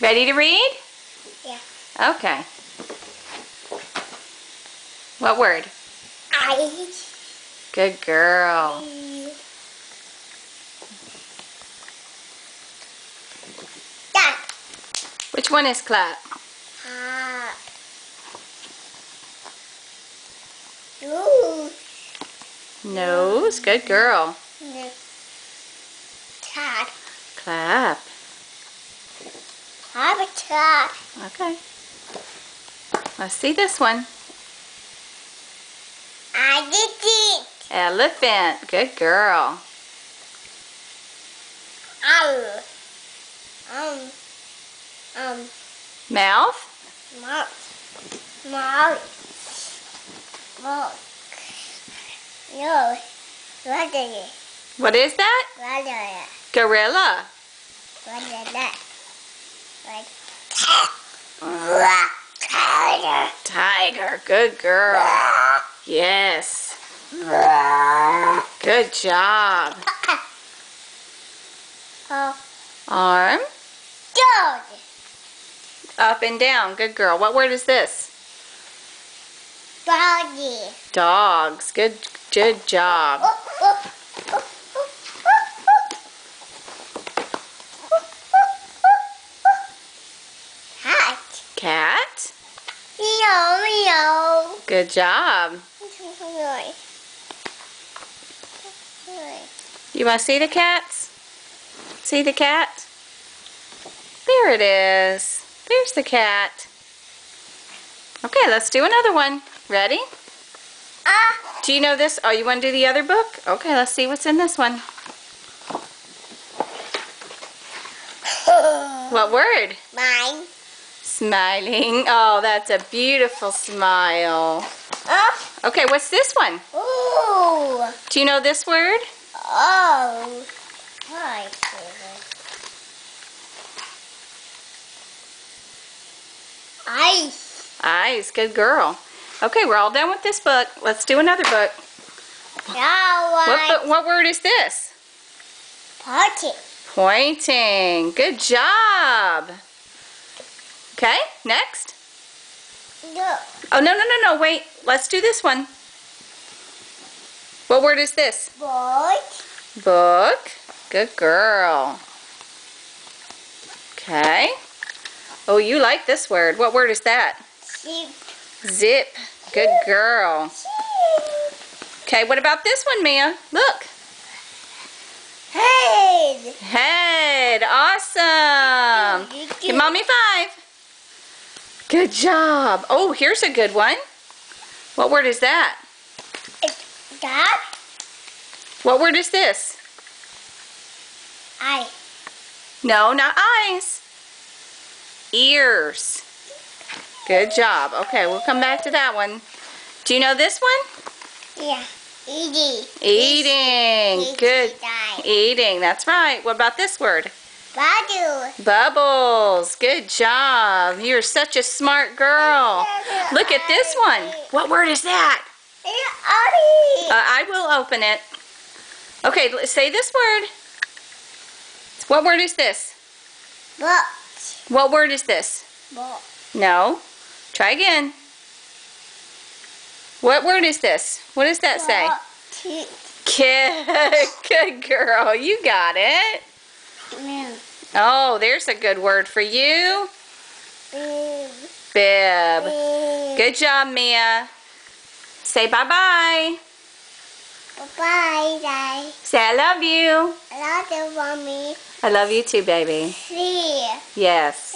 Ready to read? Yeah. Okay. What word? Ice. Good girl. That. Which one is clap? Ooh. Nose. Good girl. Cat. Clap. Have a cat. Okay. Let's see this one. I did it. Elephant. Good girl. Mouth. No. What is it? What is that? What is it? Gorilla. What is that? Tiger. Tiger. Good girl. Yes. Good job. Arm. Dog. Up and down. Good girl. What word is this? Doggy. Dogs. Good job. Cat. Cat. Meow, meow. Good job. You want to see the cats? See the cat? There it is. There's the cat. Okay, let's do another one. Ready? Do you know this? Oh, you want to do the other book? Okay, let's see what's in this one. What word? Mine. Smiling. Oh, that's a beautiful smile. Okay, what's this one? Ooh. Do you know this word? Oh. Hi. Ice. Eyes. Good girl. Okay, we're all done with this book. Let's do another book. What word is this? Party. Pointing. Good job. Okay, next. No. Oh, no. Wait. Let's do this one. What word is this? Boy. Book. Good girl. Okay. Oh, you like this word. What word is that? Sheep. Zip. Good girl. Okay, what about this one, Mia? Look. Head. Head. Awesome. Give Mommy 5. Good job. Oh, here's a good one. What word is that? That. What word is this? Eye. No, not eyes. Ears. Good job. Okay, we'll come back to that one. Do you know this one? Yeah. Eating. Eating. Good. Eating. That's right. What about this word? Bubble. Bubbles. Good job. You're such a smart girl. Look at this one. What word is that? I will open it. Okay, say this word. What word is this? Box. What word is this? Box. No. Try again. What word is this? What does that say? Kid. Good girl. You got it. Oh, there's a good word for you. Bib. Good job, Mia. Say bye-bye. Bye-bye, Daddy. Say I love you. I love you, Mommy. I love you too, baby. See. Yes.